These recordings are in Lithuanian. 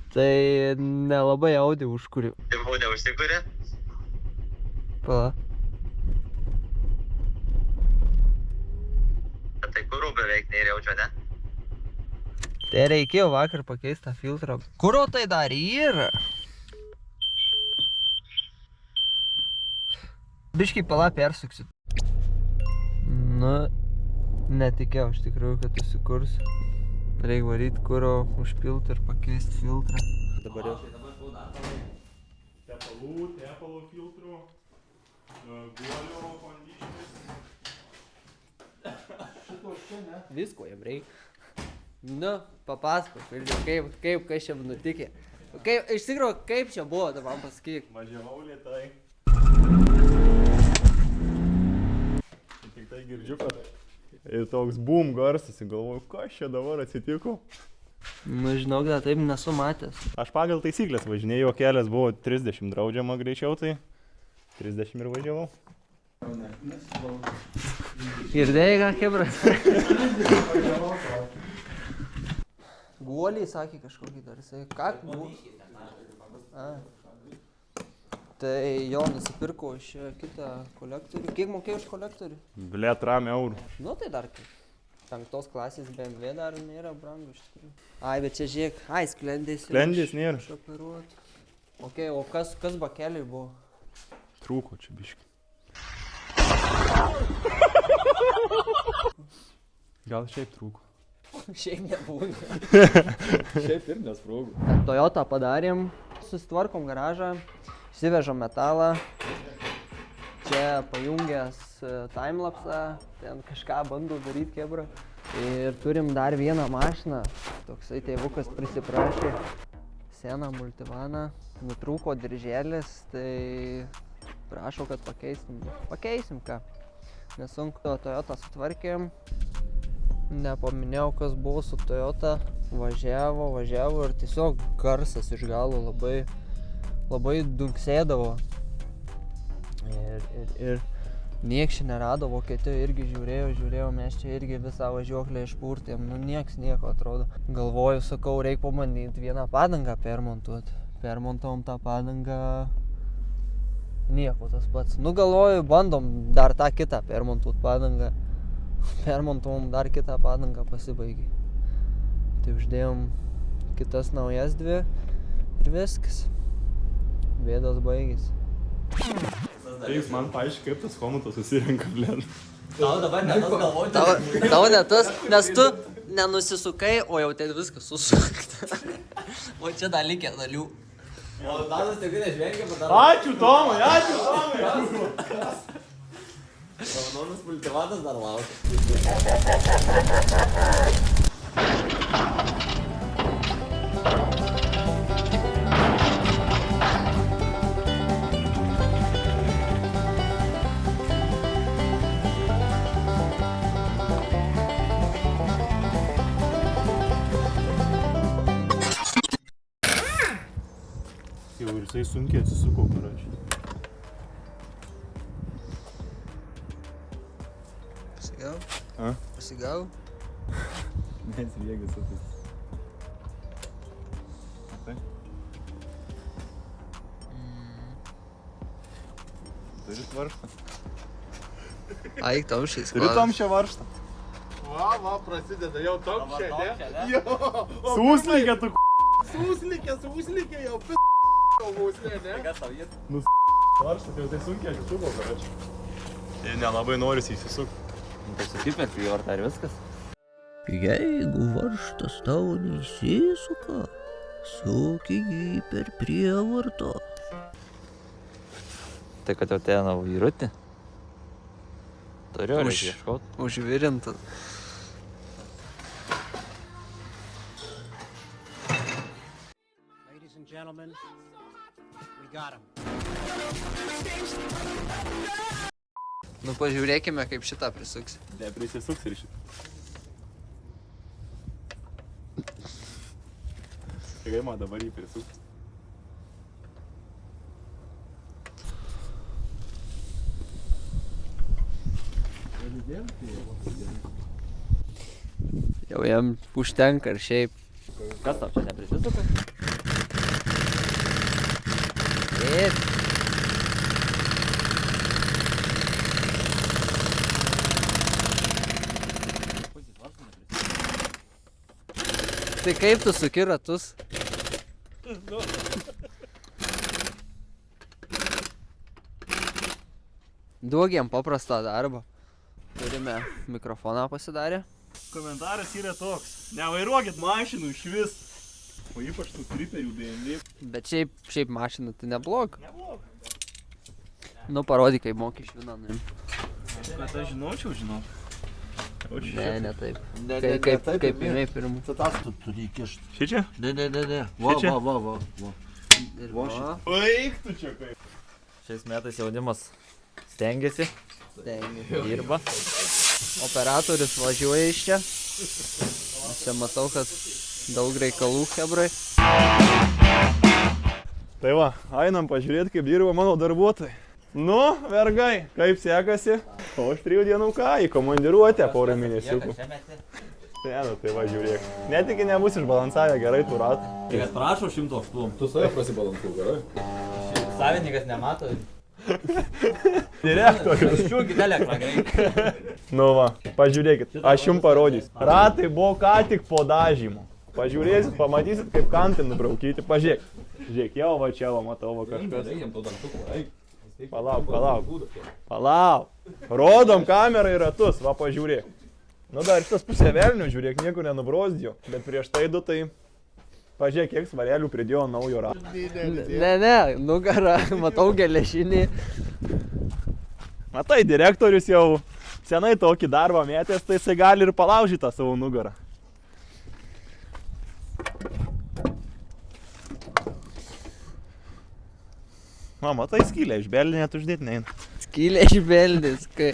Tai nelabai Audi užkuriu. Taip Audi užsikuri? Pala. Tai kurų beveik neįriaučio, ne? Tai reikėjo vakar pakeisti tą filtrą. Kuro tai dar yra? Biškai pala persuksit. Nu, netikėjau iš tikrųjų, kad susikurs. Reikia varyti kuro, užpilti ir pakeisti filtrą. Dabar jau. Tepalų filtrų, guolio kondišnis. Šito čia, ne? Visko jam reikia. Nu, papasakok, kaip kas čia nutikė. Iš tikrųjų, kaip čia buvo, tai man pasakyk. Važiavau lėtai. Tik tai girdžiu, kad ir toks boom garsas, galvoju, kas čia dabar atsitiko. Nu, žinau, kad taip nesu matęs. Aš pagal taisyklės važinėjau, kelias buvo 30 draudžiama greičiau, tai 30 ir važiavau. Girdėjai ką, Hebras? Guoliai sakė kažkokį dar, jisai, ką? Tai jo nusipirko iš kitą kolektorių. Kiek mokėjai už kolektorių? Blet, rami eurų. Nu tai dar kiek. 5 klasės BMW dar nėra brangu iš tikrųjų. Ai, bet čia žiūrėk, sklendės. Sklendės nėra. Šoperuot. Ok, o kas bakeliai buvo? Trūko čia biškai. Gal šiaip trūko. Šiaip nebuvo. Šiaip ir nesprūgo. Toyota padarėm, susitvarkom garažą, išsivežom metalą. Čia pajungęs timelapsą, ten kažką bandau daryti kebra. Ir turim dar vieną mašiną, toksai tėvukas prisiprašė. Seną multivaną, nutrūko dirželis, tai prašau, kad pakeisim. Pakeisim ką. Nesunku, Toyota sutvarkėm. Nepaminėjau, kas buvo su Toyota. Važiavo ir tiesiog garsas iš galo labai dunksėdavo. Ir nieks čia nerado, Vokietijoje irgi žiūrėjau, mes čia irgi visą važiuoklę išpurtėm, nu nieks nieko atrodo. Galvoju, sakau, reikia pabandyti vieną padangą permontuoti. Permontavom tą padangą, nieko tas pats. Nu galvoju, bandom dar tą kitą permontuoti padangą. Permontavom dar kitą padangą, pasibaigė. Tai uždėjom kitas naujas dvi ir viskas. Bėdos baigėsi. Tai jūs man paaiškiai, kaip tas homutas susirenka, blėn. Tau dabar ne tas galvoti. Tau ne tas, nes tu nenusisukai, o jau ten viskas susukta. O čia dar likė dalių. O Tadas tikrai nežvengia, bet dar... Ačiū Tomai, ačiū Tomai! Raudonas multivanas dar laukia. Jau ir jisai sunkiai atsisuko, karačiai. Pasigau? A? Pasigau? Nes riegas atai. Tai? Turit varštą? Aik, tamšiais. Turit tamšią varštą? Va, prasideda jau tamšė, ne? Jo, Suslikė tu Suslikė jau mūslė, ne? Kas tau jis? varštą, tai jau tai sunkiai atsisuko, karačiai. Ir nelabai norisi įsisukti. Tai sakyt per privartą ir viskas. Jeigu varžtas tau neįsisuka, suki jį per prievartą. Tai kad jau ten vyrutį? Turiu reikia ieškot. Užvirintas. Ladies and gentlemen, we got him. Nu pažiūrėkime, kaip šitą prisuksi. Neprisisuks ir šitą. Kaip man dabar jį prisukti? Jau jam užtenka ir šiaip. Kas tau čia neprisisuka? Taip. Tai kaip tu suki ratus? Duok jam paprastą darbą. Turime mikrofoną pasidarę. Komentaras yra toks. Nevairuokit mašinų iš vis. O ypač tų triperių BMW. Bet šiaip mašina tai neblog. Neblog. Nu parodyk, kaip moki šviną nuim. Kad aš žinočiau, žinau. Ne taip. Ne, Kaip jinai pirmų. Tas tu turi įkišti. Šičia? Ne. Va. Ir va. Eik tu čia kaip. Šiais metais jaunimas stengiasi, Stengiasi. dirba. Operatorius važiuoja iš čia. Aš čia matau, kad daug reikalų hebrai. Tai va, einam pažiūrėti, kaip dirba mano darbuotojai. Nu, vergai, kaip sekasi? O aš 3 dienų ką, į komandiruotę porą mėnesiukų. Tai va, žiūrėk. Netiki nebus išbalansavę gerai tų ratų. Tik prašo 108. Tu save prasibalansuok, gerai? Savininkas nemato. Direktorius. Šiūkit elektrą greitai. Nu va, pažiūrėkit, aš jums parodysiu. Ratai buvo ką tik po dažymu. Pažiūrėsit, pamatysit, kaip kantai nubraukyti. Pažiūrėk. Žiūrėk, jau va čia va, matau va kažkas. Reikiam to dantukų, eik. Palauk. Rodom kamerą ir ratus, va pažiūrėk. Nu dar šitas pusė velnių, žiūrėk, niekur nenubrosdėjau. Bet prieš tai du tai... Pažiūrėk, kiek svarelių pridėjo naujo rato. Ne, nugarą, matau geležinį. Matai, direktorius jau senai tokį darbą mėtęs, tai jisai gali ir palaužyti tą savo nugarą. O, matai, skylę iš beldį net uždėti neina. Skylė iš beldės, kai...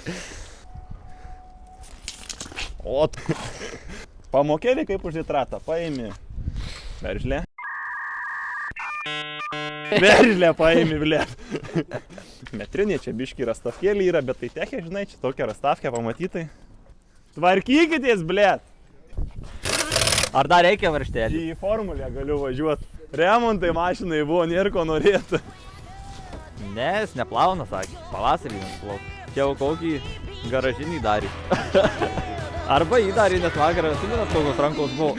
O, pamokėlį kaip uždėti ratą, paimi veržlę. Veržlę paimi, blėt. Metrinė čia biški rastavkėlį yra, bet tai techė, žinai, čia tokia rastavkė pamatytai. Tvarkykitės, blėt. Ar dar reikia varštelį? Į formulę galiu važiuoti. Remontai mašinai buvo, nėra ko norėtų. Ne, jis neplauna, sakė. Pavasarį nesplauk. Čia jau kokį garažinį darė. Arba jį darė, nes vakarą atsimenat, kokios rankos buvo.